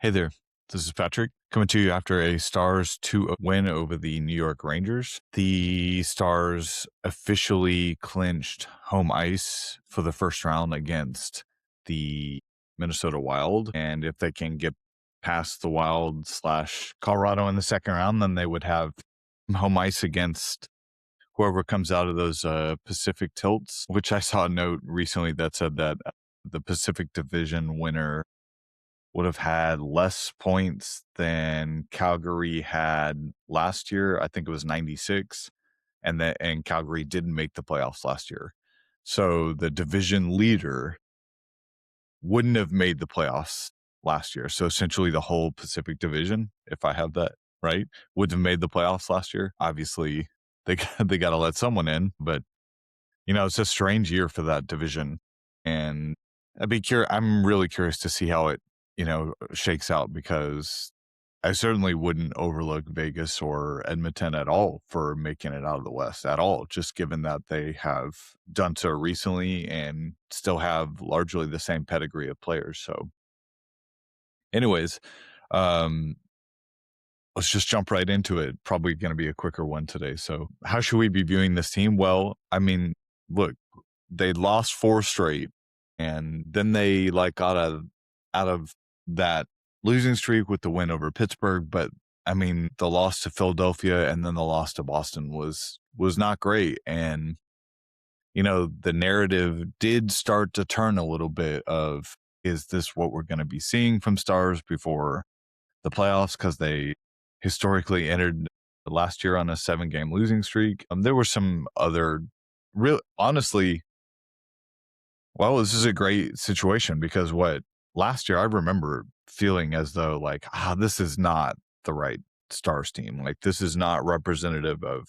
Hey there, this is Patrick coming to you after a Stars 2 win over the New York Rangers. The Stars officially clinched home ice for the first round against the Minnesota Wild. And if they can get past the Wild slash Colorado in the second round, then they would have home ice against whoever comes out of those Pacific tilts, which I saw a note recently that said that the Pacific Division winner would have had less points than Calgary had last year. I think it was 96, and Calgary didn't make the playoffs last year. So the division leader wouldn't have made the playoffs last year. So essentially the whole Pacific Division, if I have that right, would have made the playoffs last year. Obviously, they got to let someone in, but it's a strange year for that division, and I'm really curious to see how it, shakes out, because I certainly wouldn't overlook Vegas or Edmonton at all for making it out of the West at all, just given that they have done so recently and still have largely the same pedigree of players. So, anyways, um, let's just jump right into it. Probably going to be a quicker one today. So, how should we be viewing this team? Well, I mean, look, they lost four straight, and then they got out of that losing streak with the win over Pittsburgh. But I mean, the loss to Philadelphia and then the loss to Boston was not great. And the narrative did start to turn a little bit of, is this what we're going to be seeing from Stars before the playoffs? Because they historically entered last year on a 7-game losing streak. There were some other real, honestly, well, this is a great situation, because last year I remember feeling as though this is not the right Stars team. This is not representative of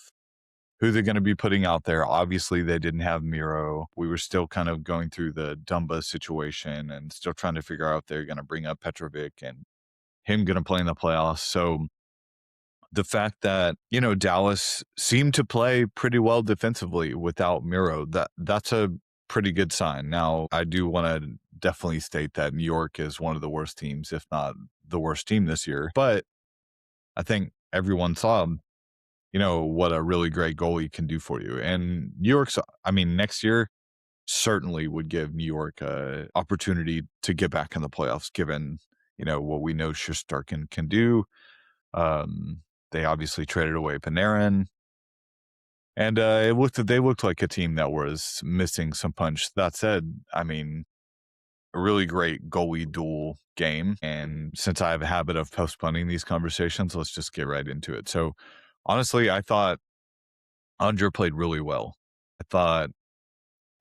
who they're going to be putting out there. Obviously, they didn't have Miro. We were still kind of going through the Dumba situation and still trying to figure out if they're going to bring up Petrovic and him going to play in the playoffs. So the fact that, Dallas seemed to play pretty well defensively without Miro, that's a pretty good sign. Now, I do want to definitely state that New York is one of the worst teams, if not the worst team this year. But I think everyone saw, what a really great goalie can do for you. And next year certainly would give New York a opportunity to get back in the playoffs, given, what we know Shesterkin can do. They obviously traded away Panarin, and they looked like a team that was missing some punch. That said, I mean, a really great goalie duel game. And since I have a habit of postponing these conversations, let's just get right into it. So honestly, I thought Andre played really well. I thought,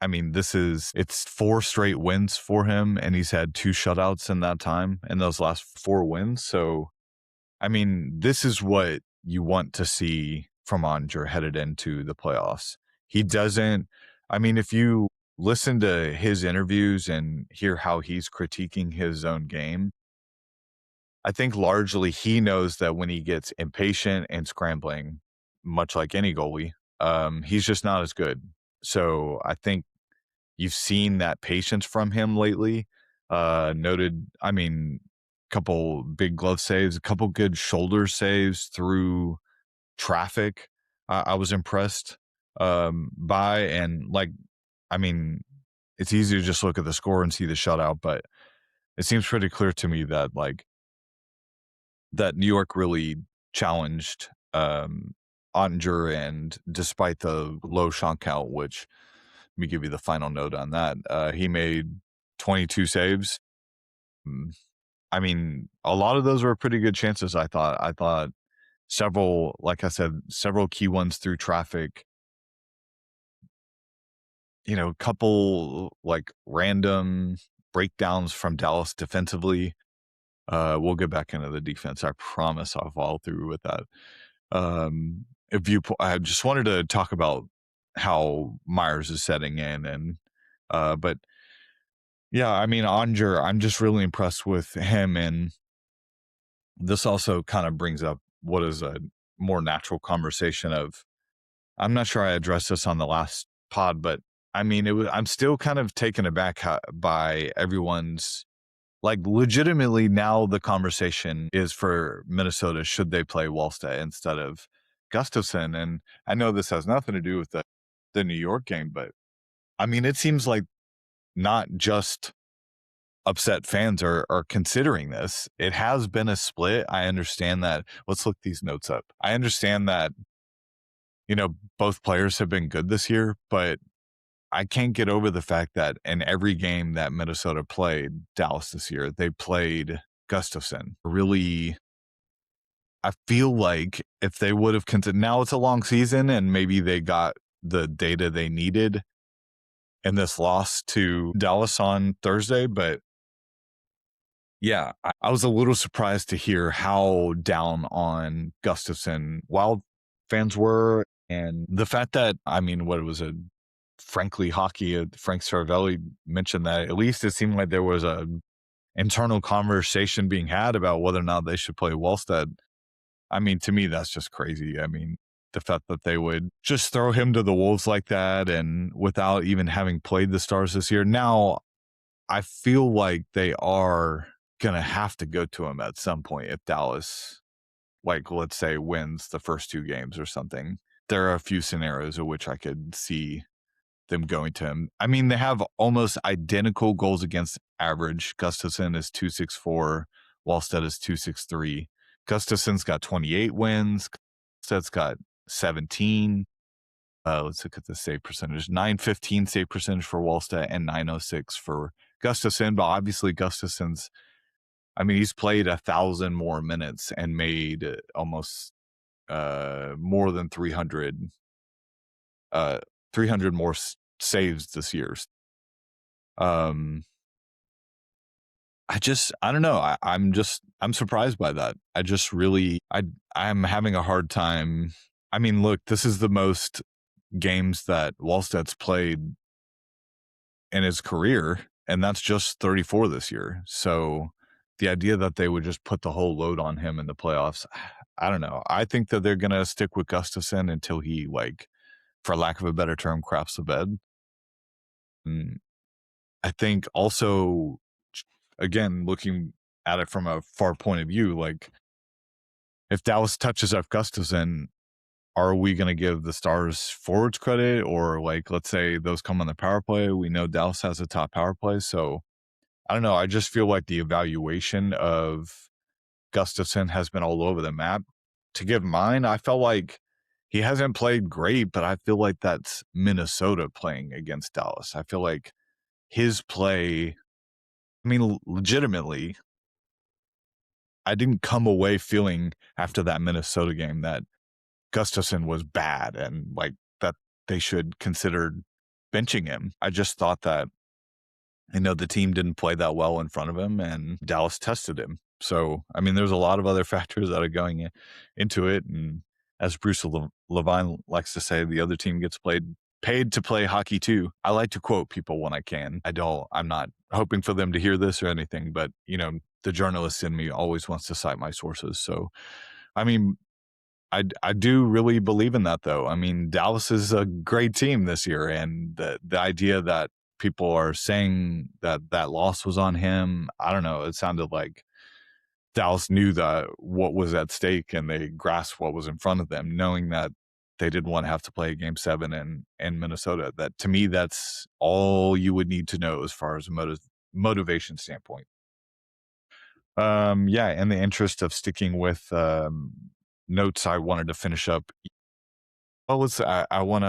it's 4 straight wins for him, and he's had 2 shutouts in that time, in those last 4 wins. So, this is what you want to see from Andre headed into the playoffs. He doesn't, if you listen to his interviews and hear how he's critiquing his own game, I think largely he knows that when he gets impatient and scrambling, much like any goalie, he's just not as good. So I think you've seen that patience from him lately. Noted, couple big glove saves, a couple good shoulder saves through traffic. I was impressed by, and it's easy to just look at the score and see the shutout, but it seems pretty clear to me that that New York really challenged Ottinger, and despite the low shot count, which, let me give you the final note on that, he made 22 saves. A lot of those were pretty good chances. I thought several, like I said, several key ones through traffic. A couple random breakdowns from Dallas defensively. We'll get back into the defense. I promise I'll follow through with that. I just wanted to talk about how Myers is setting in, and but yeah, Onger, I'm just really impressed with him, and this also kind of brings up what is a more natural conversation of, I'm not sure I addressed this on the last pod, but I'm still kind of taken aback by everyone's like legitimately now the conversation is for Minnesota. Should they play Wallstedt instead of Gustafson? And I know this has nothing to do with the New York game, but I mean, it seems like not just upset fans are considering this. It has been a split. I understand that. Let's look these notes up. I understand that, both players have been good this year, but I can't get over the fact that in every game that Minnesota played Dallas this year, they played Gustafson. Really, I feel like if they would have considered, now it's a long season and maybe they got the data they needed in this loss to Dallas on Thursday, but yeah, I was a little surprised to hear how down on Gustafson Wild fans were. And the fact that, I mean, what it was frankly hockey, Frank Saravelli mentioned that at least it seemed like there was a internal conversation being had about whether or not they should play Wallstedt. I mean, to me, that's just crazy. I mean, the fact that they would just throw him to the wolves like that and without even having played the Stars this year. Now, I feel like they are going to have to go to him at some point if Dallas, like, let's say, wins the first 2 games or something. There are a few scenarios in which I could see them going to him. I mean, they have almost identical goals against average. Gustafson is 264, Wallstedt is 263. Gustafson's got 28 wins, Wallstedt's got 17. Let's look at the save percentage. 915 save percentage for Wallstedt and 906 for Gustafson. But obviously Gustafson's, I mean, he's played 1,000 more minutes and made almost more than 300 more saves this year. I don't know. I'm surprised by that. I'm having a hard time. I mean, look, this is the most games that Wallstedt's played in his career, and that's just 34 this year. So the idea that they would just put the whole load on him in the playoffs, I don't know. I think that they're going to stick with Gustafson until he, like, for lack of a better term, craps the bed. And I think also, again, looking at it from a far point of view, like, if Dallas touches up Gustafson, are we going to give the Stars forwards credit? Or, like, let's say those come on the power play. We know Dallas has a top power play. So I don't know. I just feel like the evaluation of Gustafson has been all over the map. To give mine, I felt like he hasn't played great, but I feel like that's Minnesota playing against Dallas. I feel like his play, I mean, legitimately, I didn't come away feeling after that Minnesota game that Gustafson was bad and like that they should consider benching him. I just thought that, the team didn't play that well in front of him and Dallas tested him. So, I mean, there's a lot of other factors that are going into it. And as Bruce Levine likes to say, the other team gets paid to play hockey too. I like to quote people when I can. I'm not hoping for them to hear this or anything, but the journalist in me always wants to cite my sources. So, I mean, I do really believe in that, though. I mean, Dallas is a great team this year, and the idea that people are saying that loss was on him, I don't know. It sounded like Dallas knew that what was at stake, and they grasped what was in front of them, knowing that they didn't want to have to play Game 7 in Minnesota. That, to me, that's all you would need to know as far as a motivation standpoint. Yeah, in the interest of sticking with notes, I wanted to finish up. Well, I want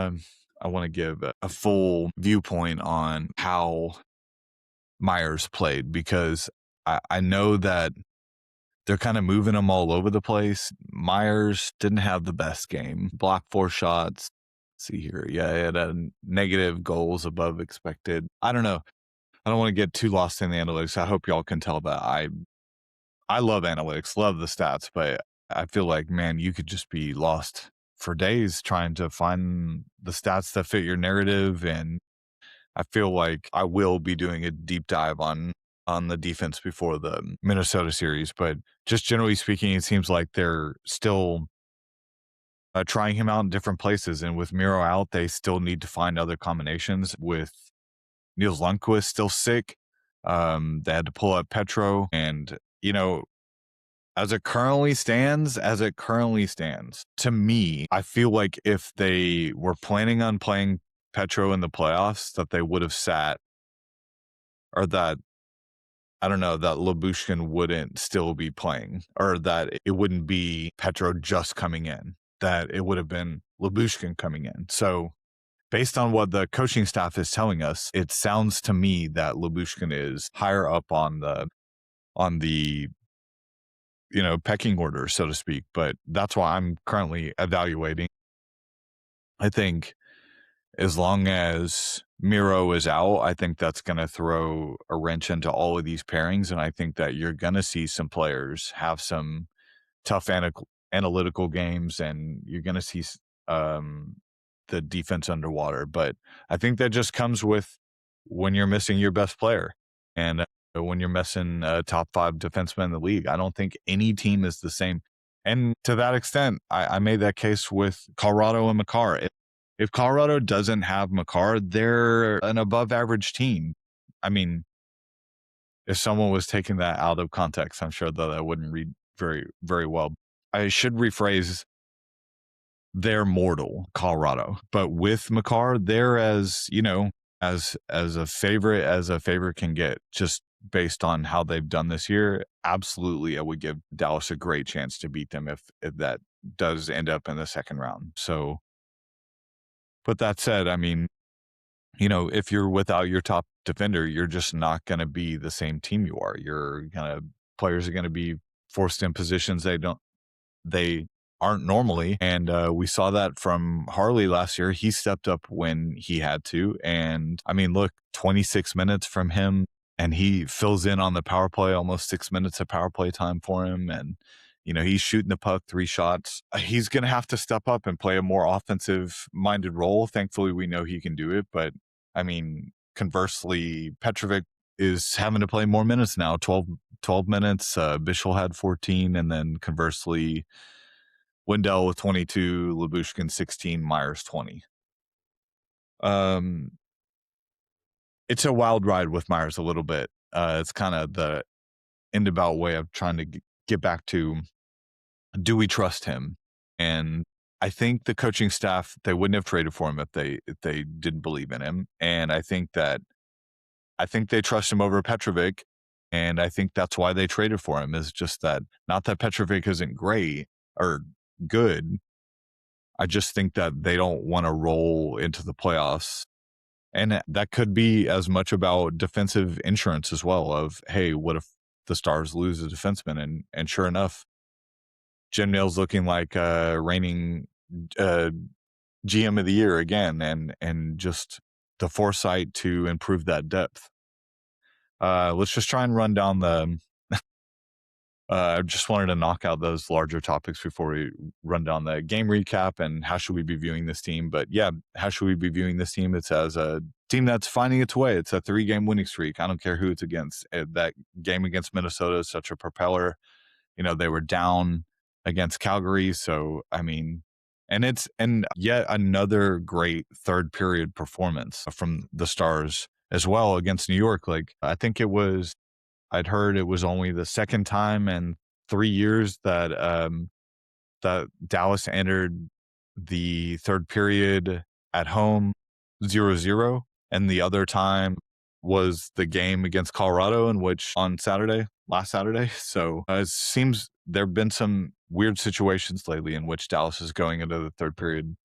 to give a full viewpoint on how Myers played, because I know that they're kind of moving him all over the place. Myers didn't have the best game. Blocked 4 shots. Let's see here. Yeah, he had a negative goals above expected. I don't know. I don't want to get too lost in the analytics. I hope y'all can tell that I love analytics, love the stats, but I feel like, man, you could just be lost for days trying to find the stats that fit your narrative. And I feel like I will be doing a deep dive on the defense before the Minnesota series. But just generally speaking, it seems like they're still trying him out in different places. And with Miro out, they still need to find other combinations. With Niels Lundqvist still sick, They had to pull up Petro, and as it currently stands, to me, I feel like if they were planning on playing Petro in the playoffs, that they would have sat, or that, I don't know, that Labushkin wouldn't still be playing, or that it wouldn't be Petro just coming in, that it would have been Labushkin coming in. So based on what the coaching staff is telling us, it sounds to me that Labushkin is higher up on the pecking order, so to speak. But that's why I'm currently evaluating. I think as long as Miro is out, I think that's going to throw a wrench into all of these pairings. And I think that you're going to see some players have some tough analytical games, and you're going to see the defense underwater. But I think that just comes with when you're missing your best player, and when you're missing a top 5 defenseman in the league. I don't think any team is the same. And to that extent, I made that case with Colorado and Makar. If Colorado doesn't have Makar, they're an above average team. I mean, if someone was taking that out of context, I'm sure that I wouldn't read very, very well. I should rephrase, they're mortal, Colorado. But with Makar, they're as a favorite can get, just based on how they've done this year. Absolutely, I would give Dallas a great chance to beat them if that does end up in the second round. So, but that said, I mean, if you're without your top defender, you're just not going to be the same team you are. Players are going to be forced in positions they aren't normally. And we saw that from Harley last year. He stepped up when he had to. And I mean, look, 26 minutes from him, and he fills in on the power play, almost 6 minutes of power play time for him. And, he's shooting the puck 3 shots. He's going to have to step up and play a more offensive minded role. Thankfully, we know he can do it. But I mean, conversely, Petrovic is having to play more minutes now, 12 minutes. Bishel had 14. And then conversely, Wendell with 22, Labushkin 16, Myers 20. It's a wild ride with Myers a little bit. It's kind of the end-about way of trying to get back to, do we trust him? And I think the coaching staff, they wouldn't have traded for him if they didn't believe in him. And I think they trust him over Petrovic. And I think that's why they traded for him, is just that, not that Petrovic isn't great or good. I just think that they don't want to roll into the playoffs. And that could be as much about defensive insurance as well, of, hey, what if the Stars lose a defenseman? And sure enough, Jim Neal's looking like reigning GM of the year again, and just the foresight to improve that depth. Let's just try and run down the I just wanted to knock out those larger topics before we run down the game recap and how should we be viewing this team. But yeah, how should we be viewing this team? It's as a team that's finding its way. It's a 3-game winning streak. I don't care who it's against. That game against Minnesota is such a propeller. They were down against Calgary. So, I mean, and yet another great third period performance from the Stars as well against New York. Like, I think I'd heard it was only the second time in 3 years that that Dallas entered the third period at home 0-0, and the other time was the game against Colorado, in which last Saturday. So it seems there have been some weird situations lately in which Dallas is going into the third period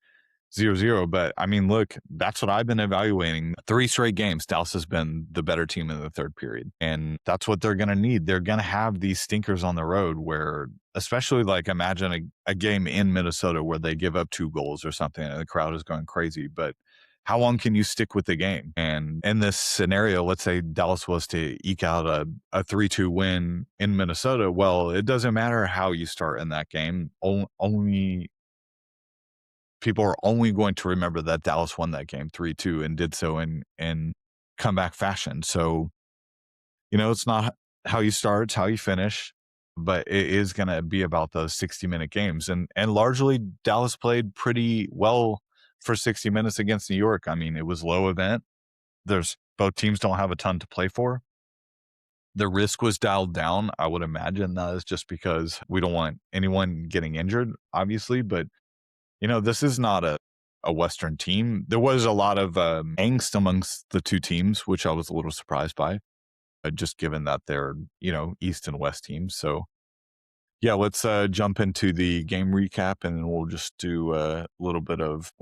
0-0. But I mean, look, that's what I've been evaluating. 3 straight games, Dallas has been the better team in the third period. And that's what they're going to need. They're going to have these stinkers on the road where, especially like, imagine a game in Minnesota where they give up 2 goals or something and the crowd is going crazy. But how long can you stick with the game? And in this scenario, let's say Dallas was to eke out a 3-2 win in Minnesota. Well, it doesn't matter how you start in that game. People are only going to remember that Dallas won that game 3-2 and did so in comeback fashion. So, it's not how you start, it's how you finish, but it is going to be about those 60-minute games. And largely Dallas played pretty well for 60 minutes against New York. I mean, it was low event. Both teams don't have a ton to play for. the risk was dialed down. I would imagine that is just because we don't want anyone getting injured, obviously. But this is not a Western team. There was a lot of angst amongst the two teams, which I was a little surprised by, just given that they're East and West teams. So yeah, let's jump into the game recap, and then we'll just do a little bit of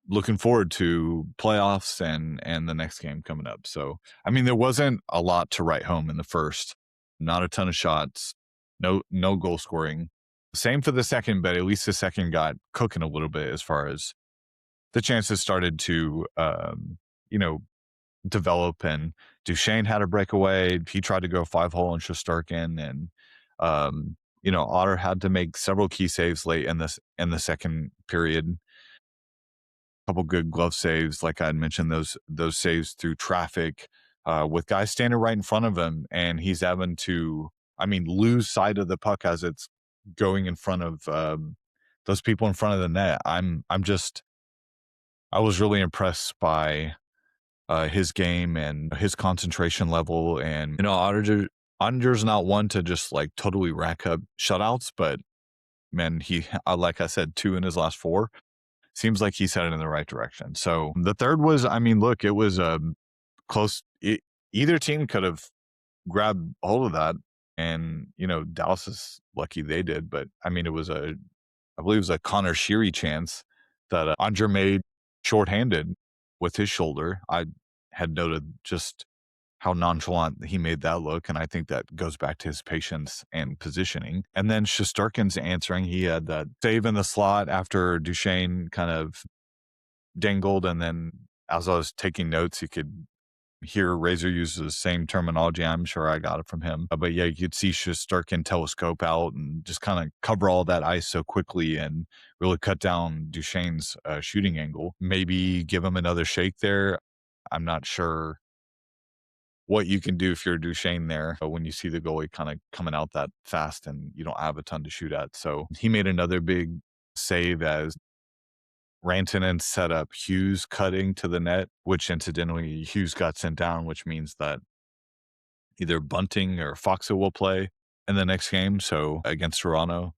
looking forward to playoffs and the next game coming up. So I mean, there wasn't a lot to write home in the first. Not a ton of shots, no goal scoring. Same for the second, but at least the second got cooking a little bit as far as the chances started to you know develop, and Duchesne had a breakaway. He tried to go 5-hole on Shesterkin, and Otter had to make several key saves late in the second period. A couple good glove saves, like I had mentioned, those saves through traffic, with guys standing right in front of him, and he's having to, lose sight of the puck as it's going in front of those people in front of the net. I was really impressed by his game and his concentration level. And Ottinger's not one to just like totally rack up shutouts, but man, he like I said, 2 in his last 4. Seems like he's headed in the right direction. So the third was, look, it was close. Either team could have grabbed hold of that, and Dallas is lucky they did. But I believe it was a Connor Sheary chance that Andre made shorthanded with his shoulder. I had noted just how nonchalant he made that look, and I think that goes back to his patience and positioning. And then Shesterkin's answering. He had that save in the slot after Duchesne kind of dangled, and then as I was taking notes, you could hear Razor use the same terminology. I'm sure I got it from him. But yeah, you could see Shesterkin telescope out and just kind of cover all that ice so quickly and really cut down Duchesne's shooting angle. Maybe give him another shake there. I'm not sure what you can do if you're Duchesne there, but when you see the goalie kind of coming out that fast and you don't have a ton to shoot at. So he made another big save as Rantanen set up Hughes cutting to the net, which incidentally Hughes got sent down, which means that either Bunting or Foxa will play in the next game. So against Toronto,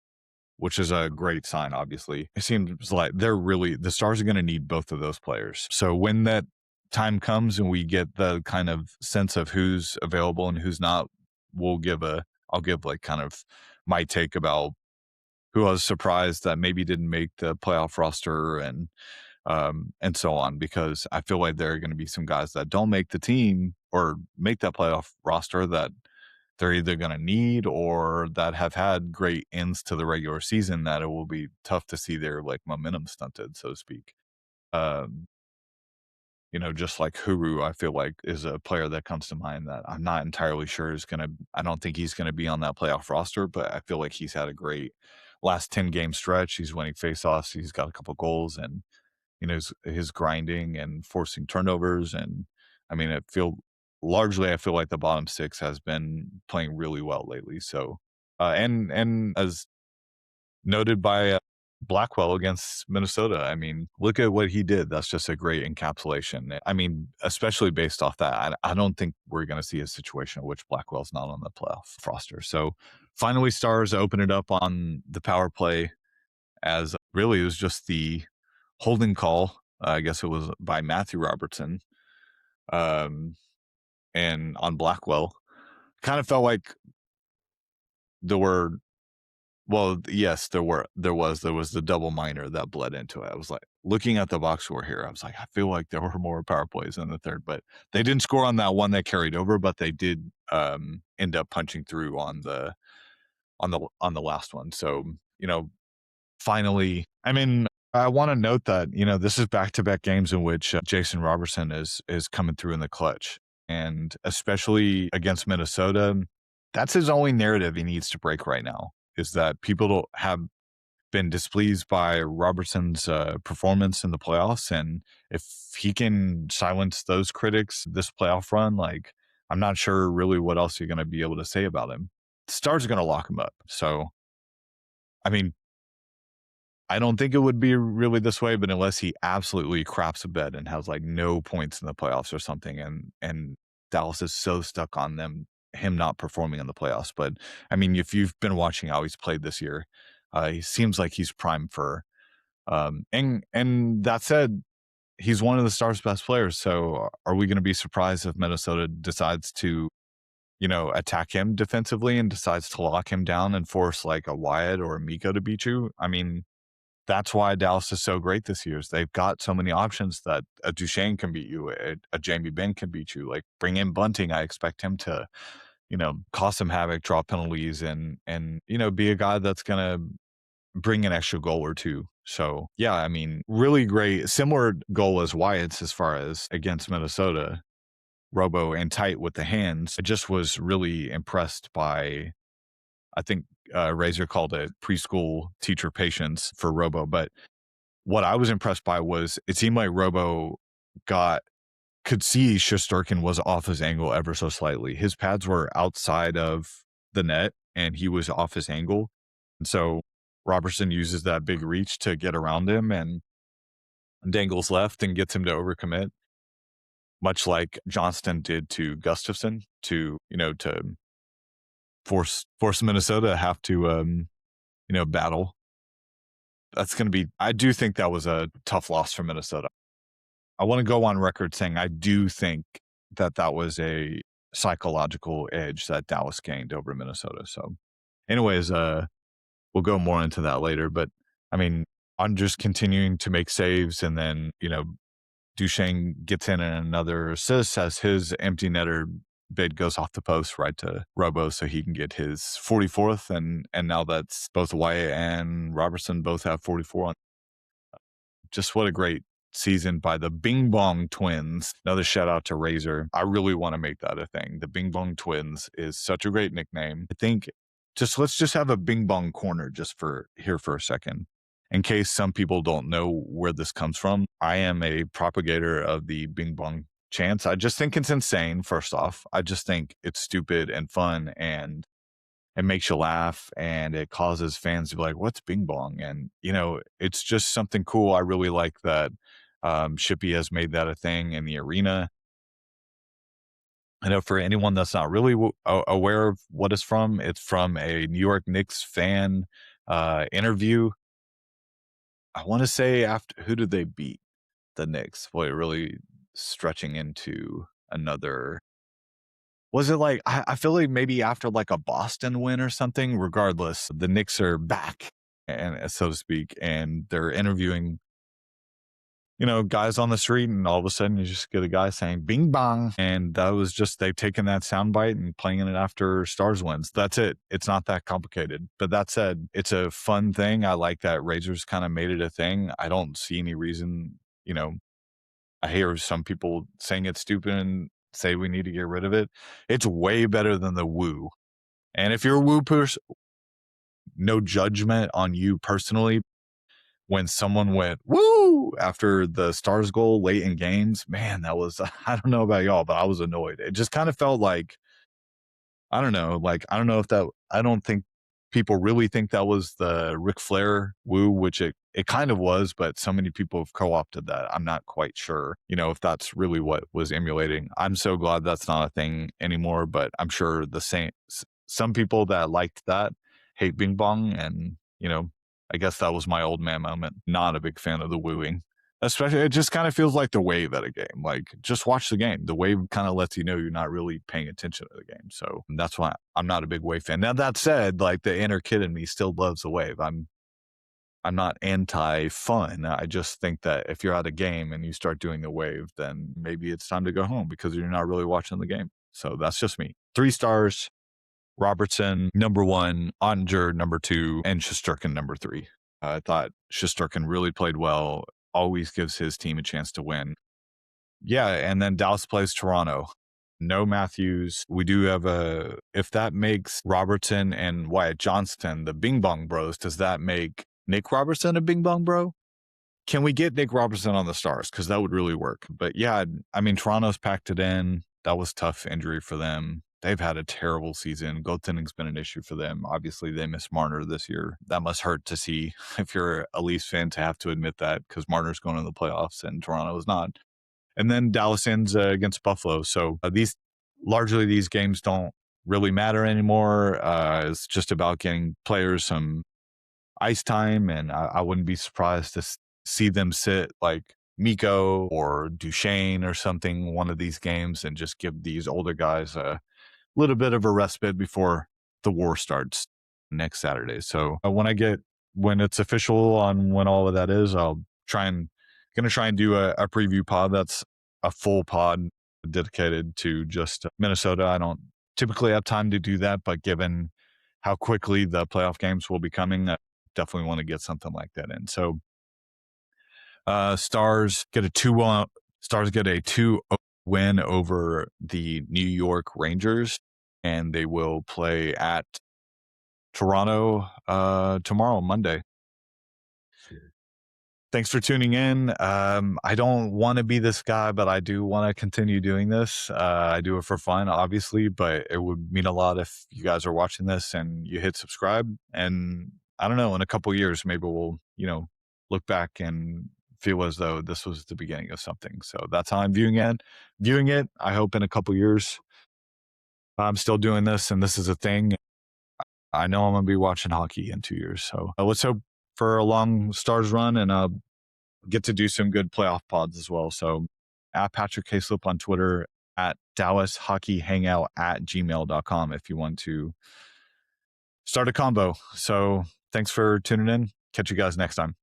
which is a great sign, obviously. It seems like the Stars are going to need both of those players. So when that time comes and we get the kind of sense of who's available and who's not, I'll give like kind of my take about who I was surprised that maybe didn't make the playoff roster and so on, because I feel like there are going to be some guys that don't make the team or make that playoff roster that they're either going to need or that have had great ends to the regular season that it will be tough to see their like momentum stunted, so to speak. Um, just like Huru, I feel like is a player that comes to mind that I'm not entirely sure I don't think he's going to be on that playoff roster, but I feel like he's had a great last 10 game stretch. He's winning faceoffs. He's got a couple goals, and his grinding and forcing turnovers. And I feel like the bottom 6 has been playing really well lately. So, and as noted by Blackwell against Minnesota, look at what he did. That's just a great encapsulation. Especially based off that, I don't think we're going to see a situation in which Blackwell's not on the playoff roster. So finally, Stars open it up on the power play, as really it was just the holding call. I guess it was by Matthew Robertson, and on Blackwell. Kind of felt like there were, well, yes, there was the double minor that bled into it. I was like, looking at the box score here, I was like, I feel like there were more power plays in the third, but they didn't score on that one that carried over, but they did end up punching through on the last one. So, finally, I want to note that, this is back-to-back games in which Jason Robertson is coming through in the clutch. And especially against Minnesota, that's his only narrative he needs to break right now, is that people have been displeased by Robertson's performance in the playoffs. And if he can silence those critics this playoff run, like, I'm not sure really what else you're going to be able to say about him. The Stars are going to lock him up. So, I don't think it would be really this way, but unless he absolutely craps a bed and has like no points in the playoffs or something, and Dallas is so stuck on them him not performing in the playoffs. But I mean, if you've been watching how he's played this year, he seems like he's primed for. And that said, he's one of the Stars' best players. So are we going to be surprised if Minnesota decides to, attack him defensively and decides to lock him down and force like a Wyatt or a Miko to beat you? I mean, that's why Dallas is so great this year. Is they've got so many options that a Duchesne can beat you, a Jamie Benn can beat you. Like bring in Bunting, I expect him to, cause some havoc, draw penalties, and be a guy that's gonna bring an extra goal or two. So yeah, I mean, really great, similar goal as Wyatt's as far as against Minnesota. Robo and tight with the hands. I just was really impressed by, I think Razor called it preschool teacher patience for Robo. But what I was impressed by was it seemed like Robo could see Shesterkin was off his angle ever so slightly. His pads were outside of the net and he was off his angle. And so Robertson uses that big reach to get around him and dangles left and gets him to overcommit, much like Johnston did to Gustafson to force Minnesota to have to battle. That's going to be, I do think that was a tough loss for Minnesota. I want to go on record saying I do think that was a psychological edge that Dallas gained over Minnesota. So anyways, we'll go more into that later, but I mean, I'm just continuing to make saves, and then, Duchesne gets in another assist as his empty netter bid goes off the post right to Robo so he can get his 44th. And now that's both Wyatt and Robertson both have 44 on. Just what a great season by the Bing Bong Twins. Another shout out to Razor. I really want to make that a thing. The Bing Bong Twins is such a great nickname. I think let's just have a Bing Bong corner just for a second. In case some people don't know where this comes from, I am a propagator of the Bing Bong chants. I just think it's insane, first off. I just think it's stupid and fun, and it makes you laugh, and it causes fans to be like, what's Bing Bong? And, it's just something cool. I really like that Shippy has made that a thing in the arena. I know for anyone that's not really aware of what it's from a New York Knicks fan interview. I want to say after, who did they beat? The Knicks. Boy, really stretching into another. Was it like, I feel like maybe after like a Boston win or something? Regardless, the Knicks are back, and so to speak, and they're interviewing, guys on the street, and all of a sudden you just get a guy saying "Bing Bong," and that was just they've taken that soundbite and playing it after Stars wins. That's it. It's not that complicated. But that said, it's a fun thing. I like that Razors kind of made it a thing. I don't see any reason. I hear some people saying it's stupid and say we need to get rid of it. It's way better than the woo. And if you're a woo person, no judgment on you personally. When someone went woo after the Stars goal late in games, man, that was, I don't know about y'all, but I was annoyed. It just kind of felt like, I don't know, I don't think people really think that was the Ric Flair woo, which it kind of was, but so many people have co-opted that. I'm not quite sure, if that's really what was emulating. I'm so glad that's not a thing anymore, but I'm sure some people that liked that hate Bing Bong, and, I guess that was my old man moment. Not a big fan of the wooing. Especially, it just kind of feels like the wave at a game. Like, just watch the game. The wave kind of lets you know you're not really paying attention to the game. So that's why I'm not a big wave fan. Now, that said, like, the inner kid in me still loves the wave. I'm not anti-fun. I just think that if you're at a game and you start doing the wave, then maybe it's time to go home because you're not really watching the game. So that's just me. 3 stars. Robertson, number 1, Oettinger, number 2, and Shesterkin, number 3. I thought Shesterkin really played well, always gives his team a chance to win. Yeah, and then Dallas plays Toronto. No Matthews. We do have if that makes Robertson and Wyatt Johnston the Bing Bong Bros, does that make Nick Robertson a Bing Bong Bro? Can we get Nick Robertson on the Stars? Because that would really work. But yeah, I mean, Toronto's packed it in. That was tough injury for them. They've had a terrible season. Goaltending's been an issue for them. Obviously, they miss Marner this year. That must hurt to see if you're a Leafs fan to have to admit that, because Marner's going to the playoffs and Toronto is not. And then Dallas ends against Buffalo. So these games don't really matter anymore. It's just about getting players some ice time, and I wouldn't be surprised to see them sit like Miko or Duchesne or something one of these games and just give these older guys a little bit of a respite before the war starts next Saturday. So when it's official on when all of that is, I'll gonna try and do a preview pod that's a full pod dedicated to just Minnesota. I don't typically have time to do that, but given how quickly the playoff games will be coming, I definitely want to get something like that in. So Stars get a 2 win over the New York Rangers, and they will play at Toronto tomorrow, Monday. Thanks for tuning in. I don't want to be this guy, but I do want to continue doing this. I do it for fun, obviously, but it would mean a lot if you guys are watching this and you hit subscribe. And I don't know, in a couple years, maybe we'll, look back and feel as though this was the beginning of something. So that's how I'm viewing it. I hope in a couple years I'm still doing this and this is a thing. I know I'm going to be watching hockey in 2 years. So let's hope for a long Stars run and get to do some good playoff pods as well. So at Patrick Hayslip on Twitter, at Dallas Hockey Hangout at gmail.com if you want to start a combo. So thanks for tuning in. Catch you guys next time.